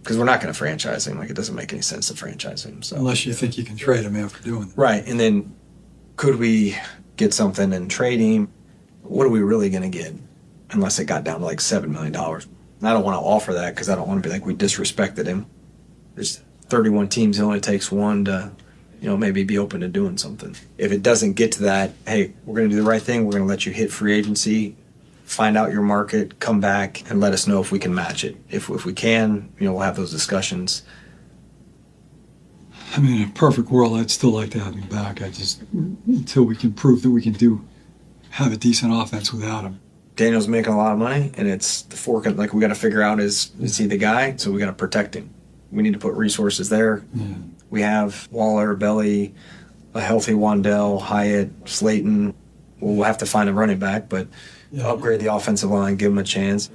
because we're not going to franchise him. Like, it doesn't make any sense to franchise him. So unless you think you can trade him after doing that. Right. And then could we get something and trade him? What are we really going to get? Unless it got down to like $7 million. And I don't want to offer that because I don't want to be like we disrespected him. There's 31 teams. It only takes one to, maybe be open to doing something. If it doesn't get to that, hey, we're going to do the right thing. We're going to let you hit free agency, find out your market, come back, and let us know if we can match it. If we can, we'll have those discussions. I mean, in a perfect world, I'd still like to have him back. Until we can prove that we can have a decent offense without him. Daniel's making a lot of money, and it's the fork. Like, we got to figure out is he the guy? So we got to protect him. We need to put resources there. Yeah. We have Waller, Belly, a healthy Wandell, Hyatt, Slayton. We'll have to find a running back, but upgrade the offensive line, give him a chance.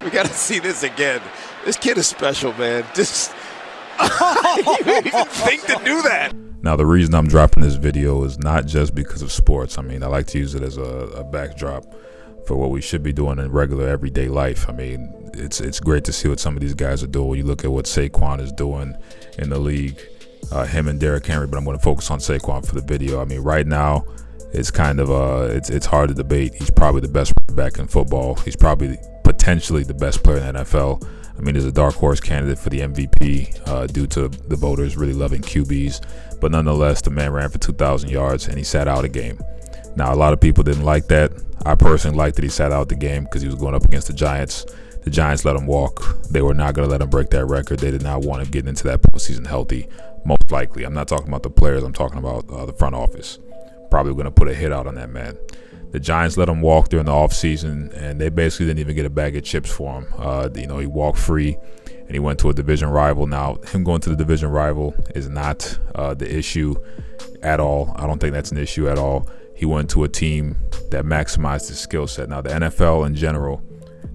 We got to see this again. This kid is special, man. You didn't even think to do that. Now, the reason I'm dropping this video is not just because of sports. I mean, I like to use it as a backdrop for what we should be doing in regular everyday life. I mean, it's great to see what some of these guys are doing. When you look at what Saquon is doing in the league, him and Derrick Henry, but I'm going to focus on Saquon for the video. I mean, right now, it's kind of it's hard to debate. He's probably the best back in football. He's probably potentially the best player in the NFL. I mean, he's a dark horse candidate for the MVP due to the voters really loving QBs. But nonetheless, the man ran for 2,000 yards and he sat out a game. Now, a lot of people didn't like that. I personally liked that he sat out the game because he was going up against the Giants. The Giants let him walk. They were not going to let him break that record. They did not want him getting into that postseason healthy, most likely. I'm not talking about the players. I'm talking about the front office. Probably going to put a hit out on that man. The Giants let him walk during the offseason, and they basically didn't even get a bag of chips for him. He walked free, and he went to a division rival. Now, him going to the division rival is not the issue at all. I don't think that's an issue at all. He went to a team that maximized his skill set. Now, the NFL in general,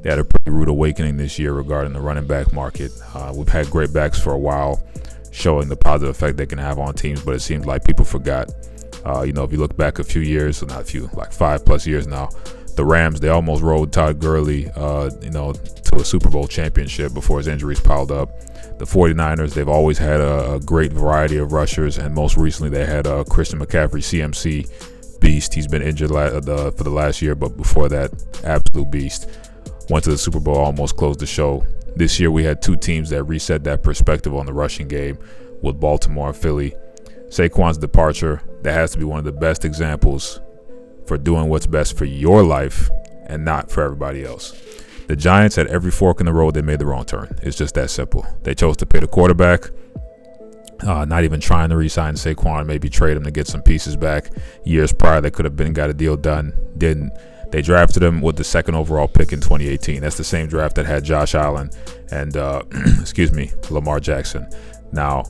they had a pretty rude awakening this year regarding the running back market. We've had great backs for a while, showing the positive effect they can have on teams, but it seems like people forgot. If you look back a few years, so not a few, like 5+ years now, the Rams, they almost rode Todd Gurley, to a Super Bowl championship before his injuries piled up. The 49ers, they've always had a great variety of rushers, and most recently they had Christian McCaffrey, CMC, beast. He's been injured for the last year, but before that, absolute beast. Went to the Super Bowl, almost closed the show. This year we had two teams that reset that perspective on the rushing game with Baltimore and Philly. Saquon's departure, that has to be one of the best examples for doing what's best for your life and not for everybody else. The Giants, at every fork in the road, they made the wrong turn. It's just that simple. They chose to pay the quarterback, not even trying to re-sign Saquon, maybe trade him to get some pieces back. Years prior, they could have got a deal done, didn't. They drafted him with the 2nd overall pick in 2018. That's the same draft that had Josh Allen and, Lamar Jackson. Now,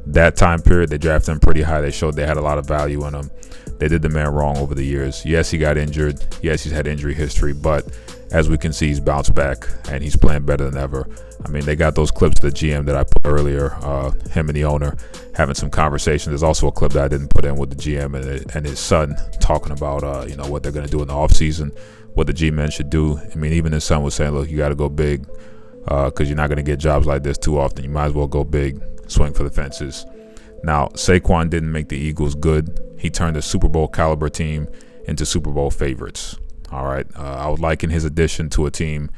that time period, they drafted him pretty high. They showed they had a lot of value in him. They did the man wrong over the years. Yes, he got injured. Yes, he's had injury history. But as we can see, he's bounced back, and he's playing better than ever. I mean, they got those clips of the GM that I put earlier, him and the owner having some conversation. There's also a clip that I didn't put in with the GM and his son talking about, what they're going to do in the offseason, what the G-men should do. I mean, even his son was saying, look, you got to go big because you're not going to get jobs like this too often. You might as well go big. Swing for the fences. Now, Saquon didn't make the Eagles good. He turned a Super Bowl caliber team into Super Bowl favorites. All right. I would liken his addition to a team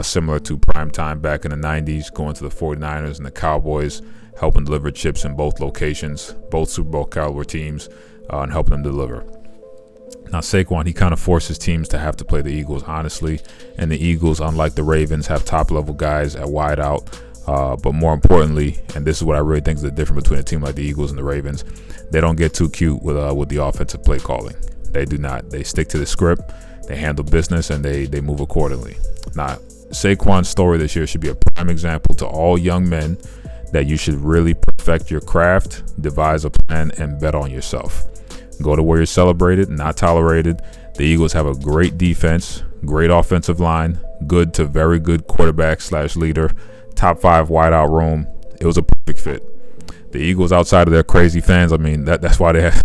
similar to primetime back in the 90s, going to the 49ers and the Cowboys, helping deliver chips in both locations, both Super Bowl caliber teams, and helping them deliver. Now, Saquon, he kind of forces teams to have to play the Eagles, honestly. And the Eagles, unlike the Ravens, have top-level guys at wide out. But more importantly, and this is what I really think is the difference between a team like the Eagles and the Ravens, they don't get too cute with the offensive play calling. They do not. They stick to the script, they handle business, and they move accordingly. Now, Saquon's story this year should be a prime example to all young men that you should really perfect your craft, devise a plan, and bet on yourself. Go to where you're celebrated, not tolerated. The Eagles have a great defense, great offensive line, good to very good quarterback/leader, top 5 wideout room. It was a perfect fit. The Eagles, outside of their crazy fans, I mean, that's why they have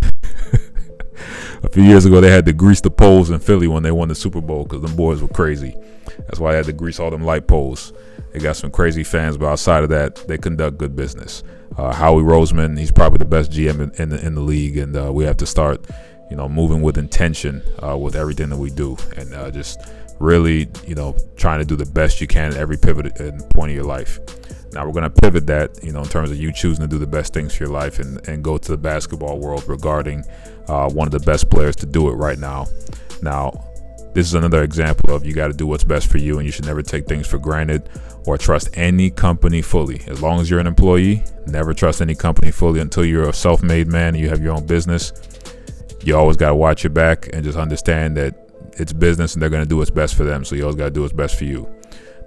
A few years ago, they had to grease the poles in Philly when they won the Super Bowl because them boys were crazy. That's why they had to grease all them light poles. They got some crazy fans, but outside of that, they conduct good business. Howie Roseman, he's probably the best GM in the league, and we have to start, moving with intention with everything that we do, and just really, trying to do the best you can at every pivot and point of your life. Now we're going to pivot that, in terms of you choosing to do the best things for your life and go to the basketball world regarding one of the best players to do it right now. Now, this is another example of you got to do what's best for you, and you should never take things for granted or trust any company fully. As long as you're an employee, never trust any company fully until you're a self-made man and you have your own business. You always got to watch your back and just understand that it's business and they're going to do what's best for them. So you always got to do what's best for you.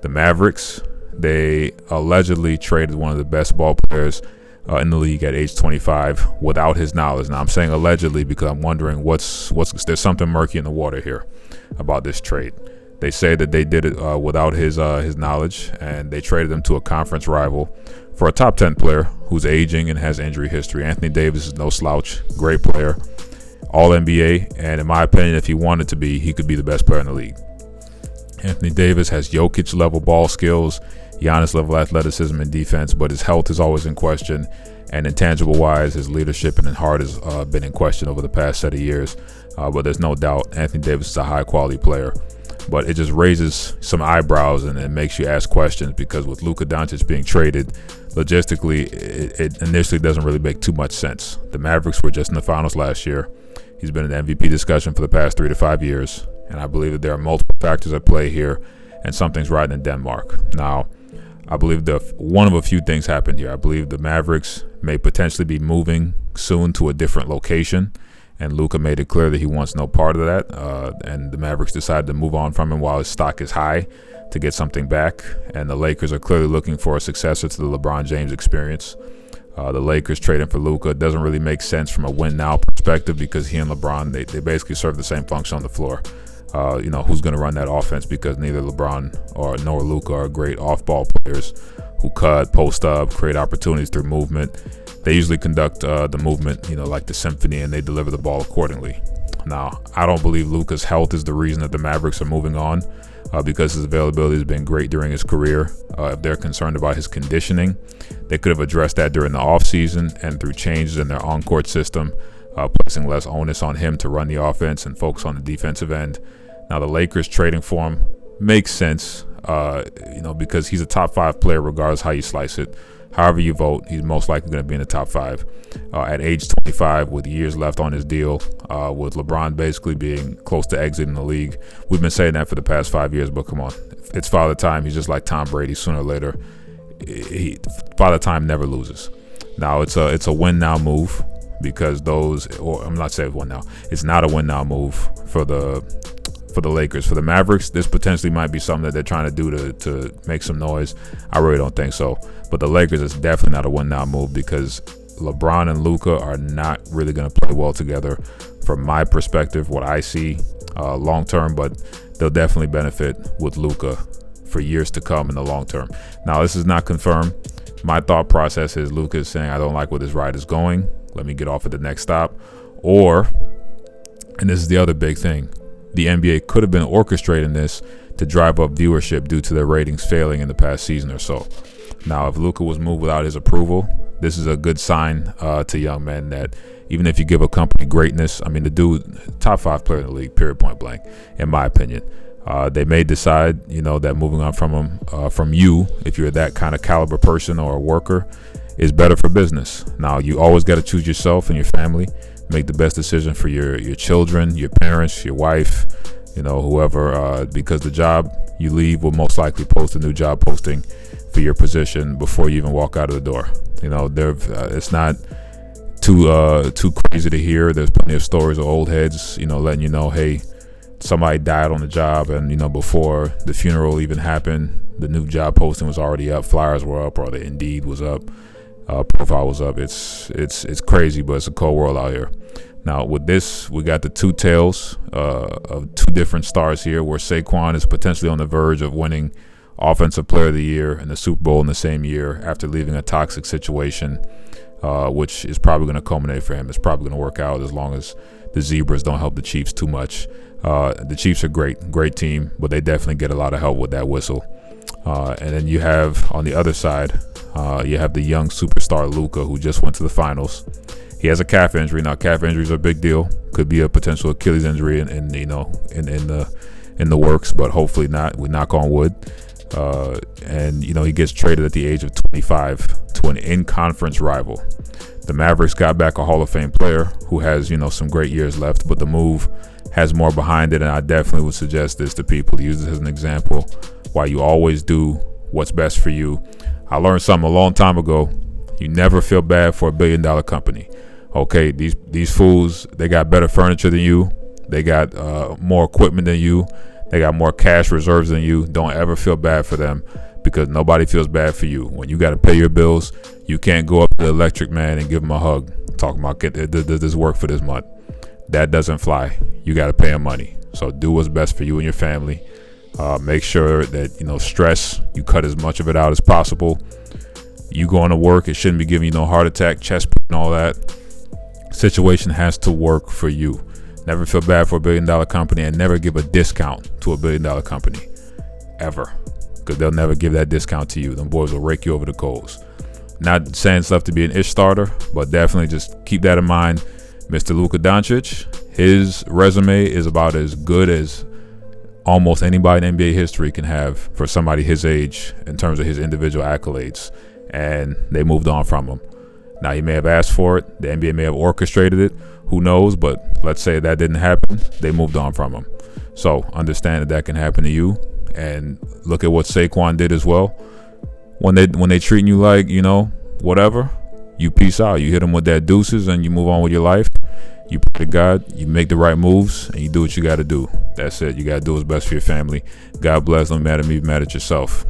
The Mavericks, they allegedly traded one of the best ball players in the league at age 25 without his knowledge. Now I'm saying allegedly because I'm wondering there's something murky in the water here about this trade. They say that they did it without his knowledge, and they traded him to a conference rival for a top 10 player who's aging and has injury history. Anthony Davis is no slouch, great player, all NBA, and in my opinion, if he wanted to be, he could be the best player in the league. Anthony Davis has Jokic level ball skills, Giannis level athleticism and defense, but his health is always in question, and intangible wise, his leadership and heart has been in question over the past set of years. But there's no doubt Anthony Davis is a high quality player. But it just raises some eyebrows and it makes you ask questions, because with Luka Doncic being traded, logistically, it initially doesn't really make too much sense. The Mavericks were just in the finals last year. He's been in the MVP discussion for the past 3 to 5 years, and I believe that there are multiple factors at play here, and something's right in Denmark. Now, I believe one of a few things happened here. I believe the Mavericks may potentially be moving soon to a different location, and Luka made it clear that he wants no part of that, and the Mavericks decided to move on from him while his stock is high to get something back, and the Lakers are clearly looking for a successor to the LeBron James experience. The Lakers trading for Luka doesn't really make sense from a win-now perspective, because he and LeBron, they basically serve the same function on the floor. Who's going to run that offense, because neither LeBron nor Luka are great off-ball players who cut, post up, create opportunities through movement. They usually conduct the movement, like the symphony, and they deliver the ball accordingly. Now, I don't believe Luka's health is the reason that the Mavericks are moving on, because his availability has been great during his career. If they're concerned about his conditioning, they could have addressed that during the offseason and through changes in their on-court system, placing less onus on him to run the offense and focus on the defensive end. Now, the Lakers trading for him makes sense, because he's a top 5 player regardless how you slice it. However you vote, he's most likely going to be in the top 5. At age 25, with years left on his deal, with LeBron basically being close to exiting the league. We've been saying that for the past 5 years, but come on. It's Father Time. He's just like Tom Brady. Sooner or later, Father Time never loses. Now, it's a win-now move, because I'm not saying win now. It's not a win-now move for the Lakers. For the Mavericks, this potentially might be something that they're trying to do to make some noise. I really don't think so. But the Lakers, is definitely not a win-now move, because LeBron and Luka are not really going to play well together from my perspective, what I see long-term, but they'll definitely benefit with Luka for years to come in the long term. Now, this is not confirmed. My thought process is Luka is saying, I don't like where this ride is going. Let me get off at the next stop. Or, and this is the other big thing, the NBA could have been orchestrating this to drive up viewership due to their ratings failing in the past season or so. Now, if Luka was moved without his approval, this is a good sign to young men that even if you give a company greatness, I mean, the dude, top 5 player in the league, period, point blank, in my opinion. They may decide, that moving on from him, from you, if you're that kind of caliber person or a worker, is better for business. Now, you always got to choose yourself and your family. Make the best decision for your children, your parents, your wife, whoever, because the job you leave will most likely post a new job posting for your position before you even walk out of the door. It's not too crazy to hear. There's plenty of stories of old heads, letting you know, hey, somebody died on the job, and before the funeral even happened, the new job posting was already up, flyers were up, or the Indeed was up. Profile was up. It's crazy, but it's a cold world out here. Now, with this, we got the two tales of two different stars here, where Saquon is potentially on the verge of winning Offensive Player of the Year and the Super Bowl in the same year after leaving a toxic situation, which is probably going to culminate for him. It's probably going to work out as long as the Zebras don't help the Chiefs too much. The Chiefs are great team, but they definitely get a lot of help with that whistle. And then you have on the other side, you have the young superstar Luka, who just went to the finals. He has a calf injury. Now, calf injuries are a big deal. Could be a potential Achilles injury in the works, but hopefully not. We knock on wood. And he gets traded at the age of 25 to an in-conference rival. The Mavericks got back a Hall of Fame player who has some great years left, but the move has more behind it, and I definitely would suggest this to people. Use this as an example why you always do what's best for you. I learned something a long time ago. You never feel bad for $1 billion company. Okay, these fools, they got better furniture than you. They got more equipment than you. They got more cash reserves than you. Don't ever feel bad for them, because nobody feels bad for you. When you got to pay your bills, you can't go up to the electric man and give him a hug, talking about, does this work for this month? That doesn't fly. You got to pay him money. So do what's best for you and your family. Make sure that, stress, you cut as much of it out as possible. You going to work, it shouldn't be giving you no heart attack, chest pain, and all that. Situation has to work for you. Never feel bad for $1 billion company, and never give a discount to $1 billion company. Ever. Because they'll never give that discount to you. Them boys will rake you over the coals. Not saying stuff to be an ish starter, but definitely just keep that in mind. Mr. Luka Doncic, his resume is about as good as almost anybody in NBA history can have for somebody his age in terms of his individual accolades. And they moved on from him. Now, he may have asked for it. The NBA may have orchestrated it. Who knows? But let's say that didn't happen. They moved on from him. So understand that can happen to you. And look at what Saquon did as well. When they treating you like, whatever, you peace out. You hit them with that deuces and you move on with your life. You pray to God, you make the right moves, and you do what you got to do. That's it. You got to do what's best for your family. God bless. Don't be mad at me, be mad at yourself.